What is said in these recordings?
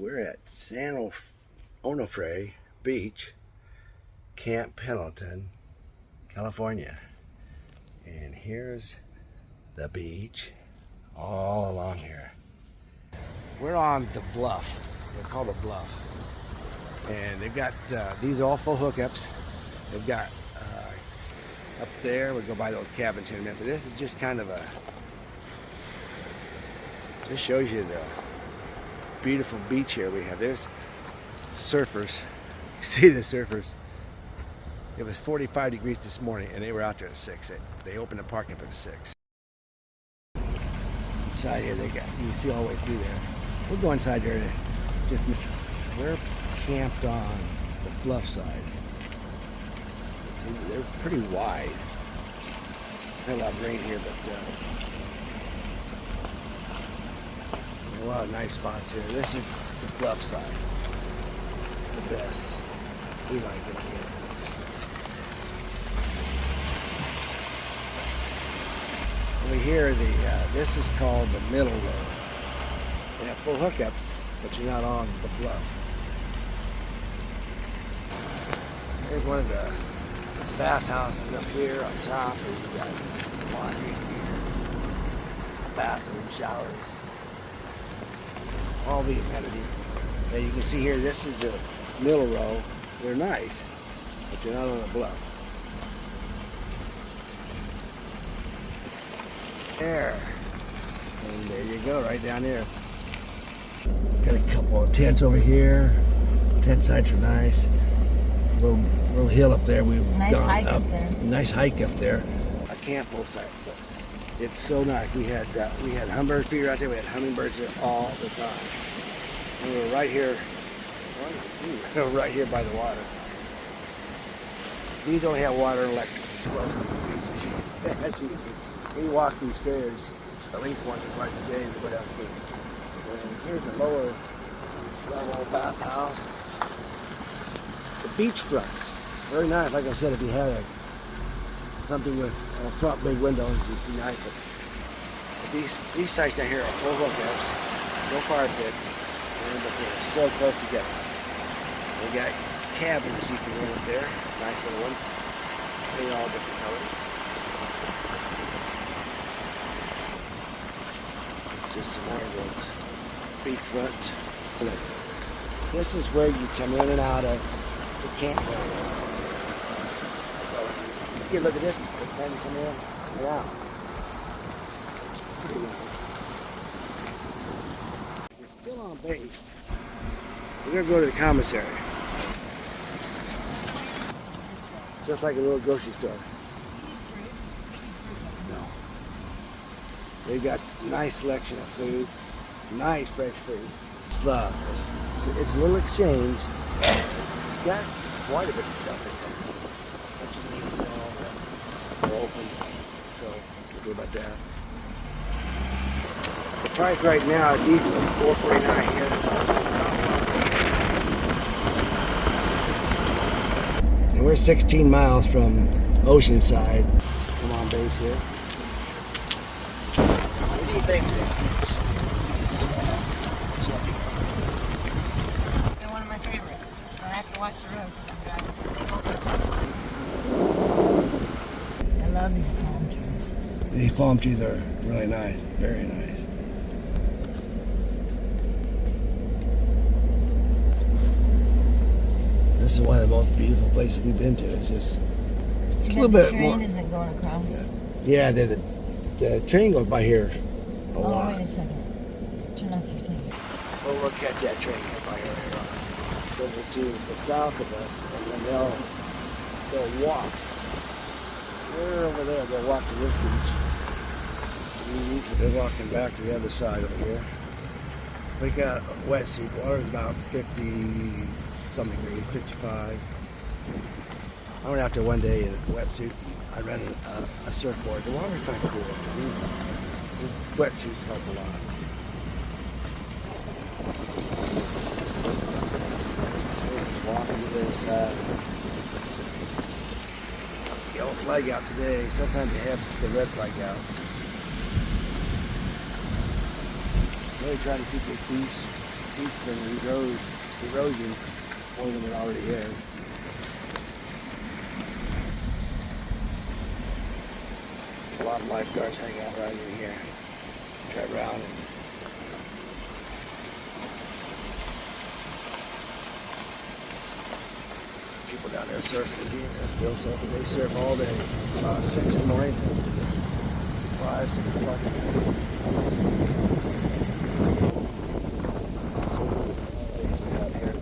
we're at Onofre Beach, Camp Pendleton, California. And here's the beach all along here. We're on the bluff. They're called the bluff. And they've got, these are all full hookups. They've got up there, we'll go by those cabins here in a minute, but this is just kind of a, just shows you the beautiful beach here we have. There's surfers. You see the surfers. It was 45 degrees this morning and they were out there at 6. They opened the park up at 6. Inside here they got, you can see all the way through there. We'll go inside there and just, we're camped on the bluff side. See, they're pretty wide. Not a lot of rain here, but a lot of nice spots here. This is the bluff side. The best. We like it here. Over here, this is called the middle road. They have full hookups, but you're not on the bluff. Here's one of the bathhouses up here on top. We've got water here, bathroom, showers, all the amenities. Now you can see here, this is the middle row. They're nice, but you're not on the bluff. There. And there you go, right down there. Got a couple of tents over here. Tent sites are nice. Little hill up there. We've nice hike up there. Nice hike up there. A camp site, but it's so nice. We had hummingbird feeder out there. We had hummingbirds there all the time. And we were right here. Well, you can see we're right here by the water. These only have water and electric close to the beach. As you can see, we walk these stairs at least once or twice a day to go down the beach. And here's a lower level bathhouse. The beachfront, very nice. Like I said, if you had something with a front big window, it'd be nice. But these sites down here are full hookups, no fire pits, but they're so close together. We got cabins you can rent up there, nice little ones, paint all different colors. It's just some more of those beachfront. This is where you come in and out of the campground. So you can look at this every time you come in and out. We're still on base. We're going to go to the commissary. It's just like a little grocery store. No. They've got a nice selection of food, nice fresh food. It's a little exchange. Got quite a bit of stuff in there. What you need to know, they're open, so we'll do about that. The price right now at diesel is $4.49 here. And we're 16 miles from Oceanside. Come on base here. So what do you think today? Watch the road because I'm driving this big old truck. I love these palm trees. These palm trees are really nice, very nice. This is one of the most beautiful places we've been to. It's just a little bit more. The train isn't going across. Yeah, the train goes by here a lot. Wait a second. Turn off your thing. Oh, we'll catch that train go by here later on. Over to the south of us, and then they'll walk. We're over there. They'll walk to this beach. They're walking back to the other side over here. We got a wetsuit. Water's about 50-some degrees, 55. I went out there one day in a wetsuit. I rented a surfboard. The water's kind of cool. The wetsuits help a lot. Walking to this yellow flag out today. Sometimes they have the red flag out. Really trying to keep their peace. keeps the erosion more than it already is. A lot of lifeguards hang out right in here. Drive around and some people down there surfing again. They're still surfing. They surf all day. About 6 in the morning to 5, 6 o'clock at night. Surfers out here.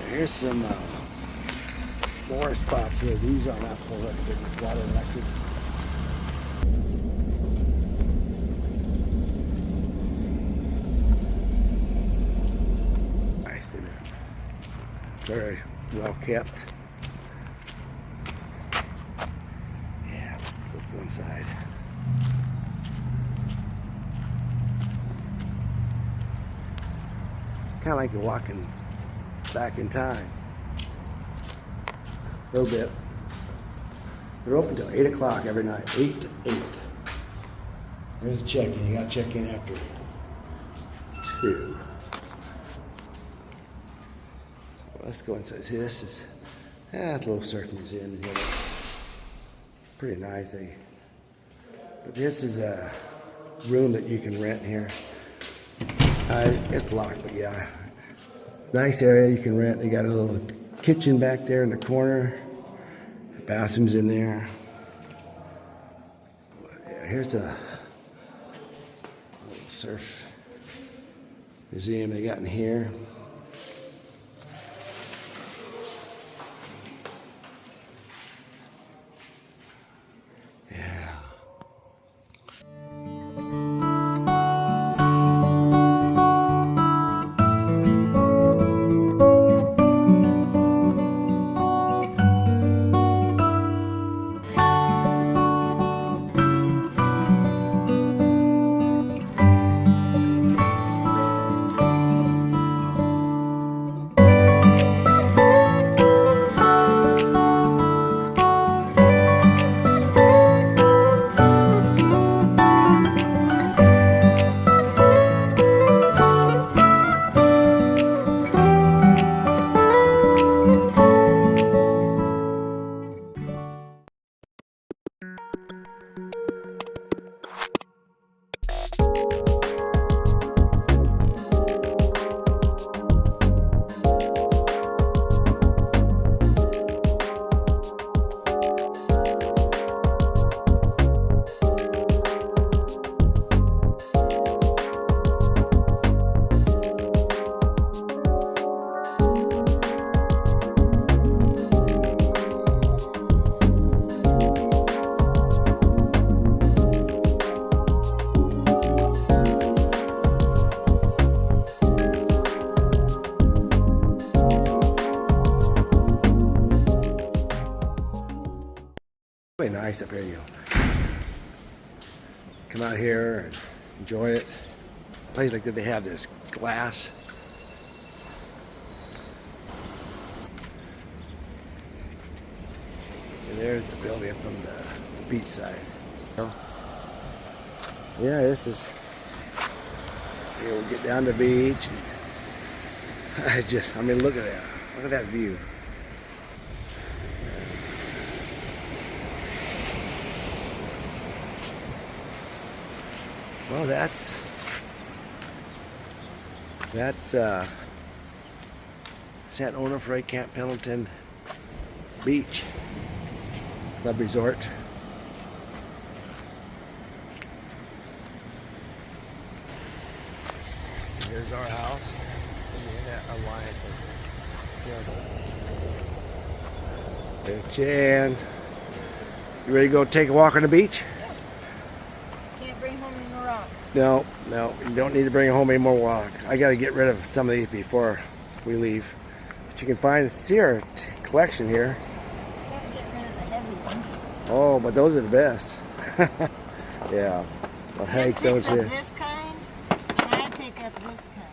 Here's some more spots here. These are not full electric, water electric. Nice, isn't it? Very well kept. Yeah, let's go inside. Kind of like you're walking back in time. A little bit. They're open till 8 o'clock every night. 8 to 8. There's the check-in. You got to check in after 2. So let's go inside. See, this is a little surf museum in here. Pretty nice. But this is a room that you can rent here. It's locked, but yeah. Nice area you can rent. They got a little kitchen back there in the corner. The bathroom's in there. Yeah, here's a little surf museum they got in here. Yeah. Really nice up here. You come out here and enjoy it. A place like that, they have this glass. And there's the building from the beach side. Yeah, this is. We'll get down the beach. And I mean, look at that. Look at that view. Well, that's at Onofre, Camp Pendleton Beach Club Resort. Here's our house. Hey, Jan, you ready to go take a walk on the beach? Can't bring home any more rocks. No, you don't need to bring home any more rocks. I got to get rid of some of these before we leave. But you can find our collection here. Gotta get rid of the heavy ones. Oh, but those are the best. Yeah. Well, Hank's those here. This kind, and I pick up this kind.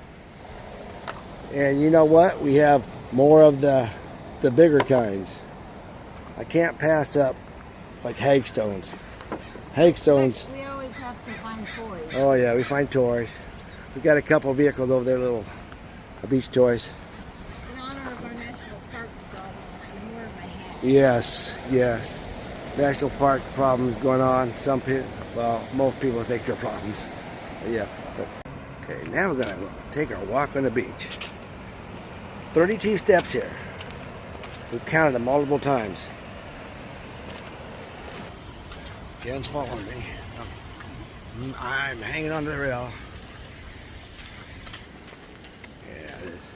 And you know what? We have more of the bigger kinds. I can't pass up like hagstones. Hagstones. We always have to find toys. Oh yeah, we find toys. We got a couple vehicles over there, little beach toys. In honor of our national park problem, I'm wearing my hat. Yes, yes. National park problems going on. Some people, well, most people think they're problems. But yeah. Okay, now we're gonna take our walk on the beach. 32 steps here. We've counted them multiple times. Jen's following me. I'm hanging onto the rail. Yeah, it is.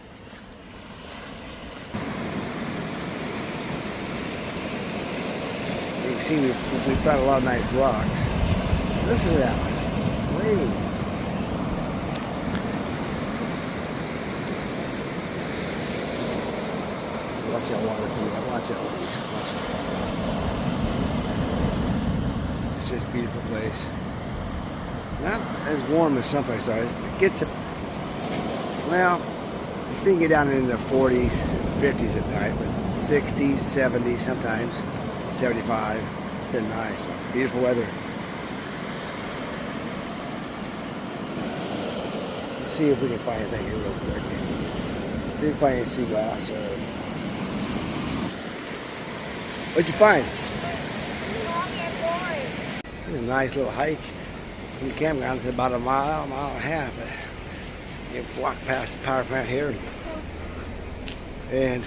You can see we've found a lot of nice rocks. Listen to that. Waves. So watch that water come out. Watch that wave. Watch it. It's just a beautiful place. Not as warm as someplace are. It gets a, well, it's been get down in the 40s, 50s at night, but 60s, 70s sometimes, 75. Been nice. Beautiful weather. Let's see if we can find anything here real quick. See if we can find any sea glass or. What'd you find? It's a nice little hike from the campground. It's about a mile and a half. But you walk past the power plant here, and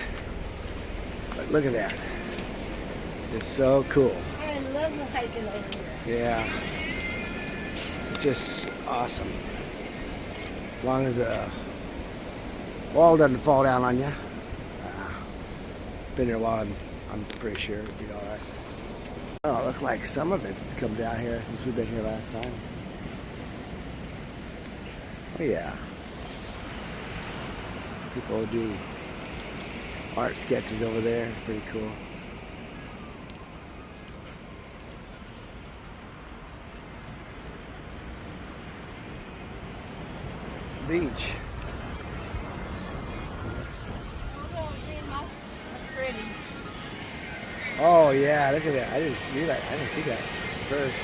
but look at that. It's so cool. I love hiking over here. Yeah. It's just awesome. As long as the wall doesn't fall down on you. Been here a while, I'm pretty sure it'd be alright. Oh, it looks like some of it's come down here since we've been here last time. Oh yeah. People do art sketches over there. Pretty cool. Beach. That's pretty. Oh yeah, look at that. I didn't see that. I didn't see that first.